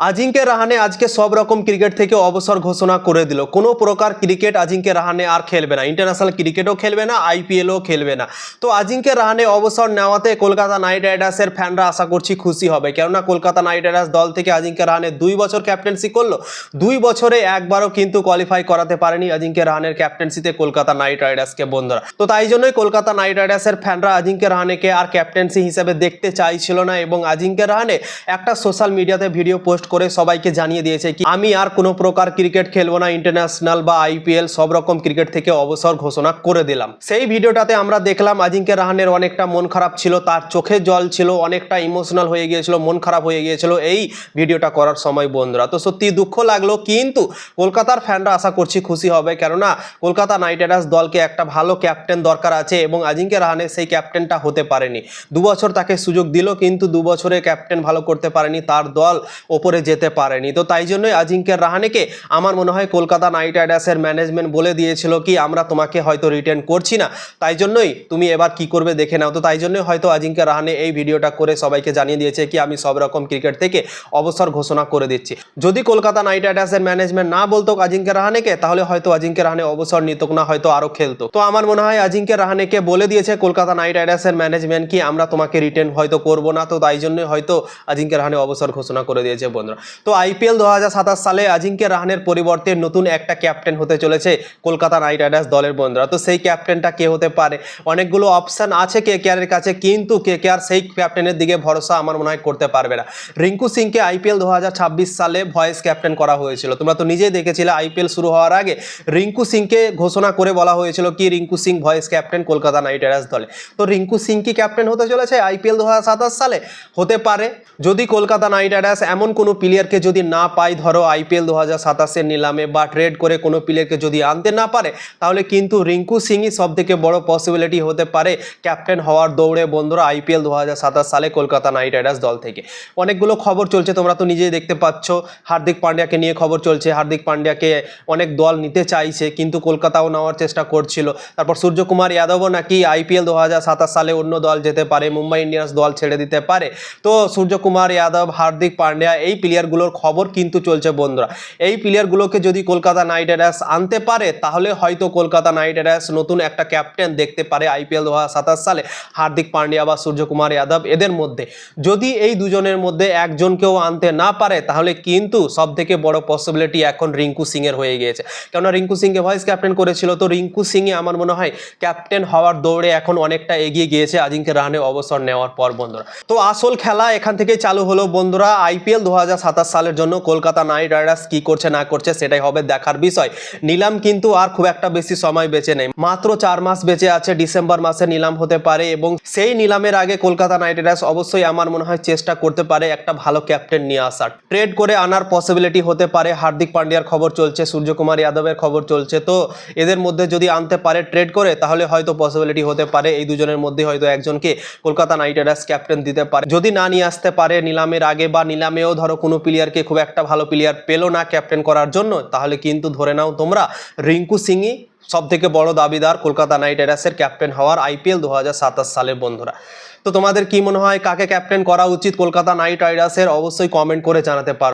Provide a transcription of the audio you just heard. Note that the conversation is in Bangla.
আজিঙ্কে রাহানে আজকে সব রকম ক্রিকেট থেকে অবসর ঘোষণা করে দিল। কোনো প্রকার ক্রিকেট আজিঙ্কে রাহানে আর খেলবে না, ইন্টারন্যাশনাল ক্রিকেটও খেলবে না, আইপিএলও খেলবে না। তো আজিঙ্কে রাহানে অবসর নেওয়াতে কলকাতা নাইট রাইডার্সের ফ্যানরা আশা করছি খুশি হবে, কেননা কলকাতা নাইট রাইডার্স দল থেকে আজিঙ্কে রাহানে 2 বছর ক্যাপ্টেন্সি করলো, 2 বছরে একবারও কিন্তু কোয়ালিফাই করাতে পারেনি আজিঙ্কে রাহানের ক্যাপ্টেন্সিতে কলকাতা নাইট রাইডার্সকে বন্ধুরা। তো তাই জন্যই কলকাতা নাইট রাইডার্সের ফ্যানরা আজিঙ্কে রাহানেকে আর ক্যাপ্টেন্সি হিসেবে দেখতে চাইছিল না, এবং আজিঙ্কে রাহানে একটা সোশ্যাল মিডিয়াতে ভিডিও পোস্ট করে সবাইকে জানিয়ে দিয়েছে কি আমি আর কোনো প্রকার ক্রিকেট খেলবো না, ইন্টারন্যাশনাল বা আইপিএল সব রকম ক্রিকেট থেকে অবসর ঘোষণা করে দিলাম। সেই ভিডিওটাতে আমরা দেখলাম আজিঙ্কে রাহানের অনেকটা মন খারাপ ছিল, তার চোখে জল ছিল, অনেকটা ইমোশনাল হয়ে গিয়েছিল, মন খারাপ হয়ে গিয়েছিল এই ভিডিওটা করার সময় বন্ধুরা। তো সত্যি দুঃখ লাগলো, কিন্তু কলকাতার ফ্যানরা আশা করছি খুশি হবে, কেননা কলকাতা নাইট রাইডার্স দলকে একটা ভালো ক্যাপ্টেন দরকার আছে, এবং আজিঙ্কে রাহানে সেই ক্যাপ্টেনটা হতে পারেনি। 2 বছর তাকে সুযোগ দিল, কিন্তু 2 বছরে ক্যাপ্টেন ভালো করতে পারেনি, তার দল ওপরে যেতে পারেনি। তো তাই জন্যই আজিঙ্কে রাহানেকে আমার মনে হয় কলকাতা নাইট রাইডার্সের ম্যানেজমেন্ট বলে দিয়েছিল কি আমরা তোমাকে হয়তো রিটেন করছি না, তাই জন্যই তুমি এবার কি করবে দেখে নাও। তো তাই জন্যই হয়তো আজিঙ্কে রাহানে এই ভিডিওটা করে সবাইকে জানিয়ে দিয়েছে কি আমি সব রকম ক্রিকেট থেকে অবসর ঘোষণা করে দিচ্ছি। যদি কলকাতা নাইট রাইডার্সের ম্যানেজমেন্ট না বলতো আজিঙ্কে রাহানেকে, তাহলে হয়তো আজিঙ্কে রাহানে অবসর নিত না, হয়তো আরো খেলতো। তো আমার মনে হয় আজিঙ্কে রাহানেকে বলে দিয়েছে কলকাতা নাইট রাইডার্সের ম্যানেজমেন্ট কি আমরা তোমাকে রিটেন হয়তো করবো না, তো তাই জন্যই হয়তো আজিঙ্কে রাহানে অবসর ঘোষণা করে দিয়েছে বন্ধুরা। তো আইপিএল 2027 সালে আজিঙ্কে রাহানের পরিবর্তে নতুন একটা ক্যাপ্টেন হতে চলেছে কলকাতা নাইট রাইডার্স দলের বন্ধুরা। তো সেই ক্যাপ্টেনটা কে হতে পারে? অনেকগুলো অপশন আছে কেকেআরের কাছে, কিন্তু কেকেআর সেই ক্যাপ্টেনের দিকে ভরসা আমার মনে হয় করতে পারবে না। রিঙ্কু সিংকে আইপিএল 2026 সালে ভয়েস ক্যাপ্টেন করা হয়েছিল, তোমরা তো নিজেই দেখেছিলে আইপিএল শুরু হওয়ার আগে রিঙ্কু সিংকে ঘোষণা করে বলা হয়েছিল কি Rinku Singh voice captain Kolkata night Riders দলে। তো রিঙ্কু সিং কি ক্যাপ্টেন হতে চলেছে আইপিএল 2027 সালে? হতে পারে, যদি কলকাতা নাইট রাইডার্স এমন কোনো প্লেয়ারকে যদি না পায়, ধরো আইপিএল 2027 নিলামে বা ট্রেড করে কোনো প্লেয়ারকে যদি আনতে না পারে, তাহলে কিন্তু রিঙ্কু সিংই সব থেকে বড় পসিবিলিটি হতে পারে ক্যাপ্টেন হওয়ার দৌড়ে বন্ধুরা আইপিএল 2027 সালে কলকাতা নাইট রাইডার্স দল থেকে। অনেকগুলো খবর চলছে, তোমরা তো নিজেই দেখতে পাচ্ছ, হার্দিক পান্ডিয়াকে নিয়ে খবর চলছে, হার্দিক পান্ডিয়াকে অনেক দল নিতে চাইছে, কিন্তু কলকাতাও নেওয়ার চেষ্টা করছিল। তারপর সূর্যকুমার যাদবও নাকি আইপিএল 2027 সালে অন্য দল যেতে পারে, মুম্বাই ইন্ডিয়ান্স দল ছেড়ে দিতে পারে। তো সূর্যকুমার যাদব, হার্দিক পান্ডিয়া এই প্লেয়ারগুলোর খবর কিন্তু চলছে বন্ধুরা। এই প্লেয়ারগুলোকে যদি কলকাতা নাইট রাইডার্স আনতে পারে, তাহলে হয়তো কলকাতা নাইট রাইডার্স নতুন একটা ক্যাপ্টেন দেখতে পারে আইপিএল 2027 সালে, হার্দিক পান্ডিয়া বা সূর্যকুমার যাদব এদের মধ্যে। যদি এই দুজনের মধ্যে একজনকেও আনতে না পারে, তাহলে কিন্তু সব থেকে বড় পসিবিলিটি এখন রিঙ্কু সিং এর হয়ে গিয়েছে, কেননা রিঙ্কু সিংকে ভাইস ক্যাপ্টেন করেছিল। তো রিঙ্কু সিংই আমার মনে হয় ক্যাপ্টেন হওয়ার দৌড়ে এখন অনেকটা এগিয়ে গিয়েছে আজিঙ্কে রাহানে অবসর নেওয়ার পর বন্ধুরা। তো আসল খেলা এখান থেকেই চালু হলো বন্ধুরা। আইপিএল 2027 সালের জন্য কলকাতা নাইট রাইডার্স কি করছে না করছে সেটাই হবে দেখার বিষয়। নিলাম কিন্তু আর খুব একটা বেশি সময় বেঁচে নেই, মাত্র 4 মাস বেঁচে আছে, ডিসেম্বর মাসে নিলাম হতে পারে, এবং সেই নিলামের আগে কলকাতা নাইট রাইডার্স অবশ্যই আমার মনে হয় চেষ্টা করতে পারে একটা ভালো ক্যাপ্টেন নিয়ে আসার, ট্রেড করে আনার পসিবিলিটি হতে পারে। হার্দিক পান্ডিয়ার খবর চলছে, সূর্যকুমার যাদবের খবর চলছে, তো এদের মধ্যে যদি আনতে পারে ট্রেড করে, তাহলে হয়তো পসিবিলিটি হতে পারে এই দুজনের মধ্যে হয়তো একজনকে কলকাতা নাইট রাইডার্স ক্যাপ্টেন দিতে পারে। যদি না নিয়ে আসতে পারে নিলামের আগে, বা নিলামেও ধরো কোনো প্লেয়ারকে খুব একটা ভালো প্লেয়ার পেলো না ক্যাপ্টেন করার জন্য, তাহলে কিন্তু ধরে নাও তোমরা রিঙ্কু সিংই সব থেকে বড় দাবিদার কলকাতা নাইট রাইডার্সের ক্যাপ্টেন হওয়ার আইপিএল 2027 সালে বন্ধুরা। তো তোমাদের কি মনে হয় কাকে ক্যাপ্টেন করা উচিত কলকাতা নাইট রাইডার্সের? অবশ্যই কমেন্ট করে জানাতে পারো।